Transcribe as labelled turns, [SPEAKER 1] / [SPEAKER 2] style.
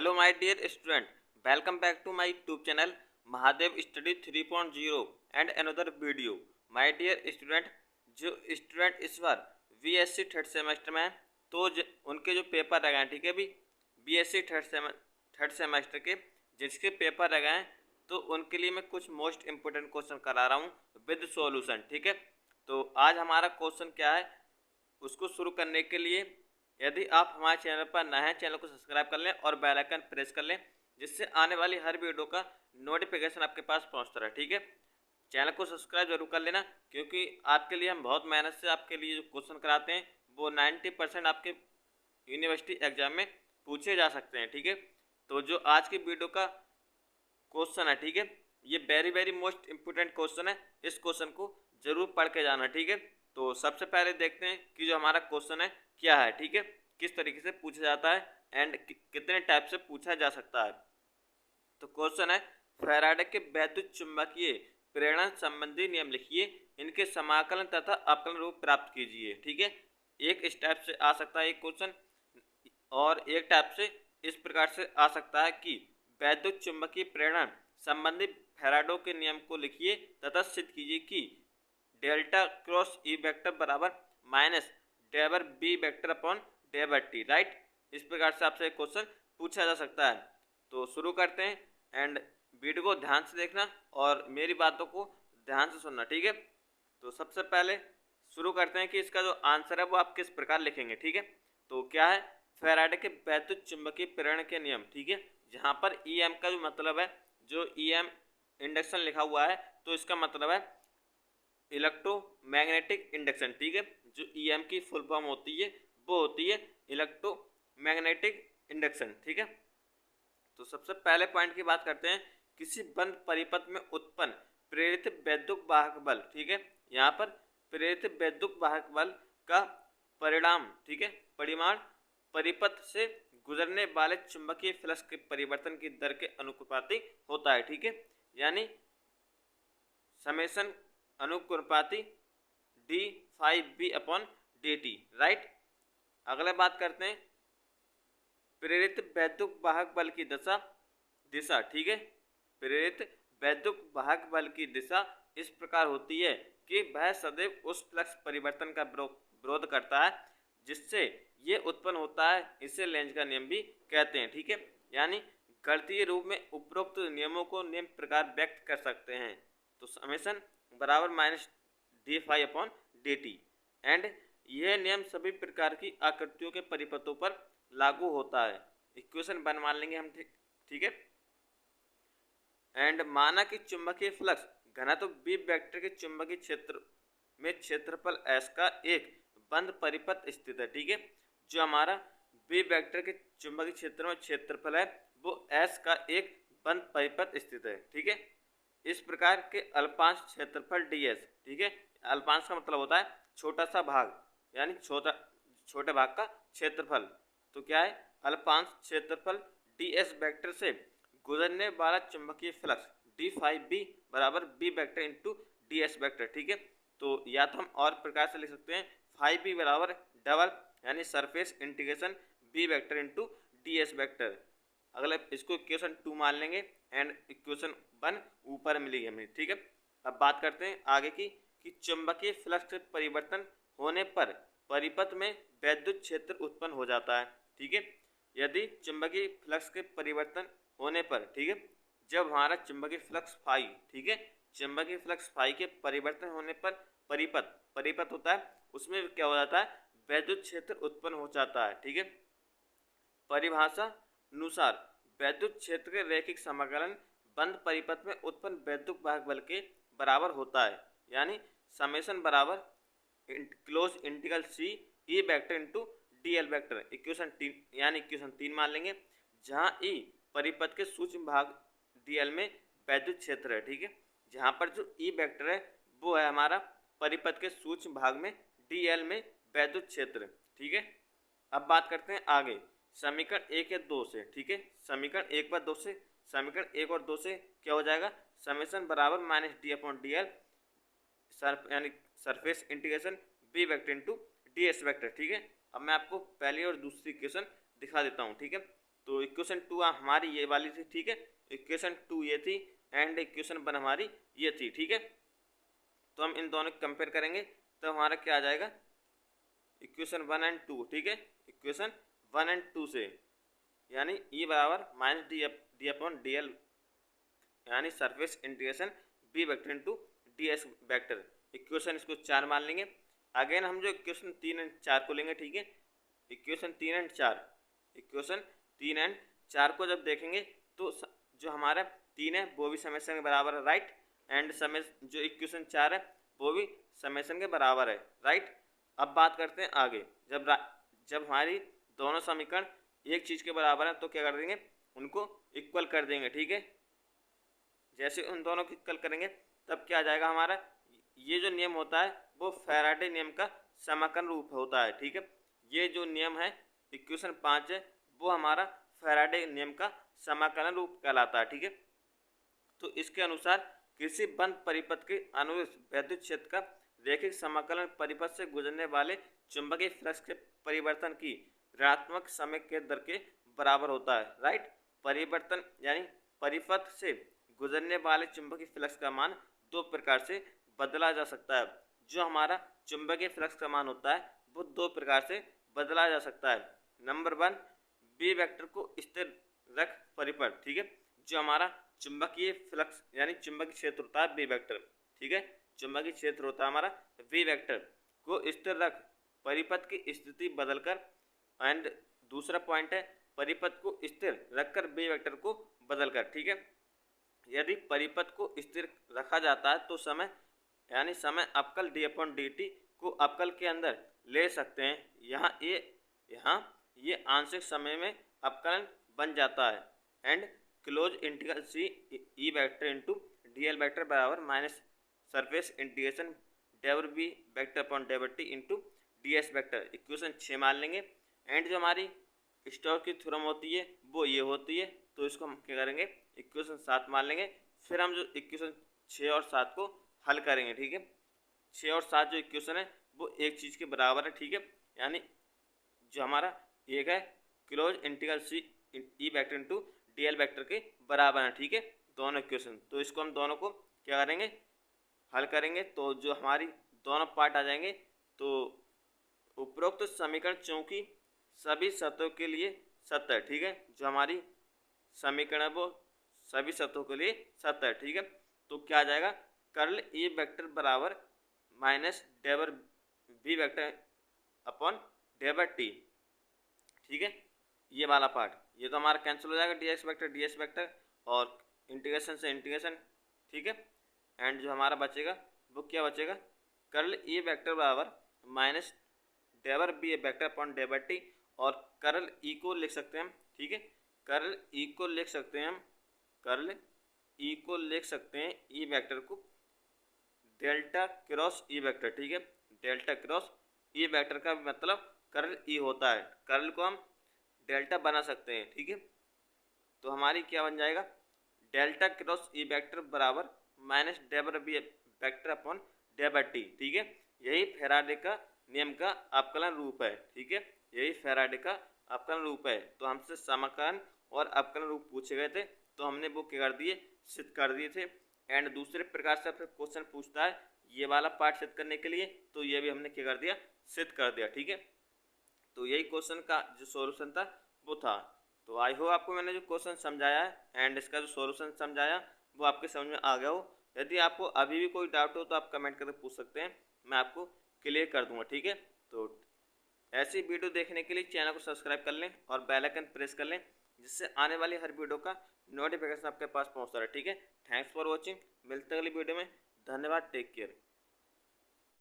[SPEAKER 1] Hello my dear student, welcome back to my YouTube channel Mahadev study 3.0 and another video. My dear student, जो student इस बार BSc third semester में हैं तो उनके जो पेपर रह गए हैं, ठीक है, भी बीएससी थर्ड सेमेस्टर के जिसके पेपर रह गए हैं तो उनके लिए मैं कुछ मोस्ट इम्पोर्टेंट क्वेश्चन करा रहा हूँ विद सॉल्यूशन। ठीक है, तो आज हमारा क्वेश्चन क्या है उसको शुरू करने के लिए यदि आप हमारे चैनल पर नए हैं, चैनल को सब्सक्राइब कर लें और बेल आइकन प्रेस कर लें, जिससे आने वाली हर वीडियो का नोटिफिकेशन आपके पास पहुंचता रहे। ठीक है, चैनल को सब्सक्राइब जरूर कर लेना, क्योंकि आपके लिए हम बहुत मेहनत से आपके लिए जो क्वेश्चन कराते हैं वो 90% आपके यूनिवर्सिटी एग्जाम में पूछे जा सकते हैं। ठीक है, तो जो आज की वीडियो का क्वेश्चन है, ठीक है, ये वेरी मोस्ट इम्पोर्टेंट क्वेश्चन है। इस क्वेश्चन को जरूर पढ़ के जाना। ठीक है, तो सबसे पहले देखते हैं कि जो हमारा क्वेश्चन है क्या है। ठीक है, किस तरीके से पूछा जाता है एंड कितने टाइप से पूछा जा सकता है। तो क्वेश्चन है, फैराडे के वैद्युत चुंबकीय प्रेरण संबंधी नियम लिखिए, इनके समाकलन तथा अवकलन रूप प्राप्त कीजिए। ठीक है, एक इस टाइप से आ सकता है एक क्वेश्चन, और एक टाइप से इस प्रकार से आ सकता है कि वैद्युत चुंबकीय प्रेरण संबंधी फैराडे के नियम को लिखिए तथा सिद्ध कीजिए कि डेल्टा क्रॉस ई वेक्टर बराबर माइनस डेबर बी वेक्टर अपॉन डेबर टी। राइट, इस प्रकार से आपसे क्वेश्चन पूछा जा सकता है। तो शुरू करते हैं एंड वीडियो को ध्यान से देखना और मेरी बातों को ध्यान से सुनना। ठीक है, तो सबसे पहले शुरू करते हैं कि इसका जो आंसर है वो आप किस प्रकार लिखेंगे। ठीक है, तो क्या है, फैराडे के वैद्युत चुंबकीय प्रेरण के नियम। ठीक है, जहाँ पर ई एम का जो मतलब है, जो ई एम इंडक्शन लिखा हुआ है तो इसका मतलब है इलेक्ट्रोमैग्नेटिक इंडक्शन। ठीक है, जो ईएम की फुल फॉर्म होती है वो होती है इलेक्ट्रोमैग्नेटिक इंडक्शन। ठीक है, तो सबसे पहले पॉइंट की बात करते हैं, किसी बंद परिपथ में उत्पन्न प्रेरित वैद्युत वाहक बल। ठीक है, यहाँ पर प्रेरित वैद्युत वाहक बल का परिणाम, ठीक है, परिमाण परिपथ से गुजरने वाले चुंबकीय फ्लक्स के परिवर्तन की दर के अनुपाती होता है। ठीक है, यानी समेशन अनुक्रपाती D five B upon D T. Right, अगले बात करते हैं, प्रेरित वैद्युत वाहक बल की दिशा। ठीक है, प्रेरित वैद्युत वाहक बल की दिशा इस प्रकार होती है कि वह सदैव उस फ्लक्स परिवर्तन का विरोध करता है जिससे ये उत्पन्न होता है। इसे लेंज का नियम भी कहते हैं। ठीक है, यानी गणितीय रूप में उपरोक्त नियमों को निम्न प्रकार व्यक्त कर सकते हैं। तो समेशन बराबर minus D five upon D T, and यह नियम सभी प्रकार की आकृतियों के परिपथों पर लागू होता है। इक्वेशन वन मान लेंगे हम। ठीक है, एंड माना कि चुंबकीय फ्लक्स घनत्व बी वेक्टर के चुंबकीय क्षेत्र में क्षेत्रफल एस का एक बंद परिपथ स्थित है। ठीक है, जो हमारा बी वेक्टर के चुंबकीय क्षेत्र में क्षेत्रफल है वो एस का एक बंद परिपथ स्थित है। ठीक है, इस प्रकार के अल्पांश क्षेत्रफल ds। ठीक है, अल्पांश का मतलब होता है छोटा सा भाग, यानी छोटे भाग का क्षेत्रफल। तो क्या है, अल्पांश क्षेत्रफल ds वेक्टर से गुजरने वाला चुंबकीय फ्लक्स डी फाइव बी बराबर B vector into D S vector. ठीक है, तो या तो हम और प्रकार से लिख सकते हैं, फाइव बी बराबर डबल यानी surface integration B vector into D S vector. अगले इसको इक्वेशन 2 मान लेंगे एंड इक्वेशन 1 ऊपर मिलेगी हमें। ठीक है, अब बात करते हैं आगे की कि चुंबकीय फ्लक्स के परिवर्तन होने पर परिपथ में वैद्युत क्षेत्र उत्पन्न हो जाता है। ठीक है, यदि चुंबकीय फ्लक्स के परिवर्तन होने पर, ठीक है, जब हमारा चुंबकीय फ्लक्स फाई, ठीक है, चुंबकीय फ्लक्स फाई के परिवर्तन होने पर परिपथ होता है, उसमें क्या हो जाता है, वैद्युत क्षेत्र उत्पन्न हो जाता है। ठीक है, परिभाषा अनुसार वैद्युत क्षेत्र के रैखिक समाकलन बंद परिपथ में उत्पन्न वैद्युत वाहक बल के बराबर होता है, यानी समेशन बराबर close integral C E vector into D L vector. Equation 3 यानी इक्वेशन 3 मान लेंगे, जहाँ ई परिपथ के सूक्ष्म भाग डी एल में वैद्युत क्षेत्र है। ठीक है, जहाँ पर जो ई वेक्टर है वो है हमारा परिपथ के सूक्ष्म भाग में डी एल में वैद्युत क्षेत्र। ठीक है, अब बात करते हैं आगे समीकरण 1 या 2 से। ठीक है, समीकरण 1 व 2 से, समीकरण 1 और 2 से क्या हो जाएगा, समेशन बराबर minus D upon D L यानी surface integration B vector into D S vector. ठीक है, अब मैं आपको पहली और दूसरी इक्वेशन दिखा देता हूँ। ठीक है, तो इक्वेशन 2 हमारी ये वाली थी, ठीक है, इक्वेशन 2 ये थी एंड इक्वेशन 1 हमारी ये थी, ठीक है। तो हम इन दोनों को कंपेयर करेंगे तो हमारा क्या आ जाएगा, इक्वेशन 1 एंड 2, ठीक है, इक्वेशन 1 एंड 2 से, यानी ई बराबर minus D upon D L, यानी surface integration B vector into D S vector, equation इसको 4 मान लेंगे। अगेन हम जो इक्वेशन 3 एंड 4 को लेंगे, ठीक है, इक्वेशन 3 एंड 4, इक्वेशन 3 एंड 4 को जब देखेंगे तो जो हमारा 3 है वो भी समेशन के बराबर है, राइट, एंड जो इक्वेशन 4 है वो भी समेशन के बराबर है, राइट। अब बात करते हैं आगे, जब हमारी दोनों समीकरण एक चीज़ के बराबर है तो क्या कर देंगे, उनको इक्वल कर देंगे, ठीक है। जैसे उन दोनों को इक्वल करेंगे तब क्या आ जाएगा हमारा, ये जो नियम होता है वो फैराडे नियम का समाकलन रूप होता है, ठीक है। ये जो नियम है इक्वेशन 5 है वो हमारा फैराडे नियम का समाकलन रूप कहलाता है, ठीक है। तो इसके अनुसार किसी बंद परिपथ के अनुरूप वैद्युत क्षेत्र का रैखिक समाकलन परिपथ से गुजरने वाले चुंबकीय फ्लक्स के परिवर्तन की ऋणात्मक समय के दर के बराबर होता है, राइट। परिवर्तन यानी परिपथ से गुजरने वाले चुंबकीय फ्लक्स का मान दो प्रकार से बदला जा सकता है। जो हमारा चुंबकीय फ्लक्स का मान होता है वो दो प्रकार से बदला जा सकता है। नंबर 1, बी वेक्टर को स्थिर रख परिपथ, ठीक है, जो हमारा चुंबकीय फ्लक्स यानी चुंबकीय क्षेत्र होता है बी वेक्टर, ठीक है, चुंबकीय क्षेत्र होता है हमारा बी वेक्टर को स्थिर रख परिपथ की स्थिति बदलकर, एंड दूसरा पॉइंट है परिपथ को स्थिर रखकर बी वेक्टर को बदलकर, ठीक है। यदि परिपथ को स्थिर रखा जाता है तो समय यानी समय अवकल डी अपॉन डी टी को अवकल के अंदर ले सकते हैं। यहाँ ये आंशिक समय में अवकलन बन जाता है and close integral C E vector into D L vector बराबर माइनस सरफेस इंटीग्रेशन डेवर बी वेक्टर अपॉन डेवर T into D S vector, equation 6 मान लेंगे। एंड जो हमारी स्टोक्स की थ्योरम होती है वो ये होती है, तो इसको हम क्या करेंगे, इक्वेशन 7 मान लेंगे। फिर हम जो इक्वेशन 6 और 7 को हल करेंगे, ठीक है। 6 और 7 जो इक्वेशन है वो एक चीज़ के बराबर है, ठीक है, यानी जो हमारा एक है close integral C E vector into D L vector के बराबर है, ठीक है, दोनों इक्वेशन। तो इसको हम दोनों को क्या करेंगे, हल करेंगे, तो जो हमारी दोनों पार्ट आ जाएंगे। तो उपरोक्त समीकरण चूंकि सभी सतहों के लिए सत्य है, ठीक है, जो हमारी समीकरण है वो सभी सतहों के लिए सत्य है, ठीक है। तो क्या आ जाएगा, कर्ल ए वेक्टर बराबर माइनस डेवर बी वेक्टर अपॉन डेवर टी, ठीक है, ये वाला पार्ट ये तो हमारा कैंसिल हो जाएगा, डी एस वेक्टर और इंटीग्रेशन से इंटीग्रेशन, ठीक है। एंड जो हमारा बचेगा वो क्या बचेगा, कर्ल ए वेक्टर बराबर माइनस डेवर बी वेक्टर अपॉन डेवर टी, और कर्ल ई को लिख सकते हैं हम, ठीक है, कर्ल ई को लिख सकते हैं हम, कर्ल ई को लिख सकते हैं ई वेक्टर को डेल्टा क्रॉस ई वेक्टर, ठीक है, डेल्टा क्रॉस ई वेक्टर का मतलब कर्ल ई होता है, कर्ल को हम डेल्टा बना सकते हैं, ठीक है। तो हमारी क्या बन जाएगा, डेल्टा क्रॉस ई वेक्टर बराबर माइनस डेवर बी वेक्टर अपॉन डेवर टी, ठीक है। यही फैराडे का नियम का अवकलन रूप है, ठीक है, यही फैराडे का अवकलन रूप है। तो हमसे समाकलन और अवकलन रूप पूछे गए थे तो हमने वो क्या कर दिए, सिद्ध कर दिए थे। एंड दूसरे प्रकार से फिर क्वेश्चन पूछता है ये वाला पार्ट सिद्ध करने के लिए, तो ये भी हमने क्या कर दिया, सिद्ध कर दिया, ठीक है। तो यही क्वेश्चन का जो सॉल्यूशन था वो था। तो आई होप आपको मैंने जो क्वेश्चन समझाया है एंड इसका जो सॉल्यूशन समझाया वो आपके समझ में आ गया हो। यदि आपको अभी भी कोई डाउट हो तो आप कमेंट करके पूछ सकते हैं, मैं आपको क्लियर कर दूंगा, ठीक है। तो ऐसी वीडियो देखने के लिए चैनल को सब्सक्राइब कर लें और बेल आइकन प्रेस कर लें, जिससे आने वाली हर वीडियो का नोटिफिकेशन आपके पास पहुंचता रहे, ठीक है। थैंक्स फॉर वॉचिंग, मिलते हैं अगली वीडियो में, धन्यवाद, टेक केयर।